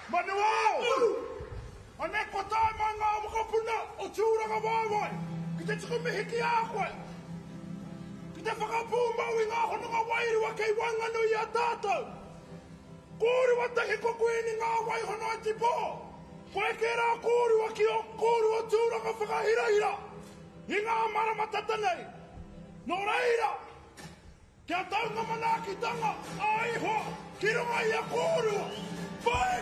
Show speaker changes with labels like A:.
A: Manuel! Ane ko tayo mga makapuna o tsura ka waway. Kita tsaka mihiki ako eh. Kita whakapumawi nga ako nung awairi wa kay wangano ya tato. Kuri wa tahi ko kuini nga awai hono ati po. Kwekera kuri wa kio kuri wa tsura ka whakahira-hira. Hinga amara matatanay. No reira. Kia tau nga manaki tanga. Ai ho. Kiro nga ia kuri wa. Pai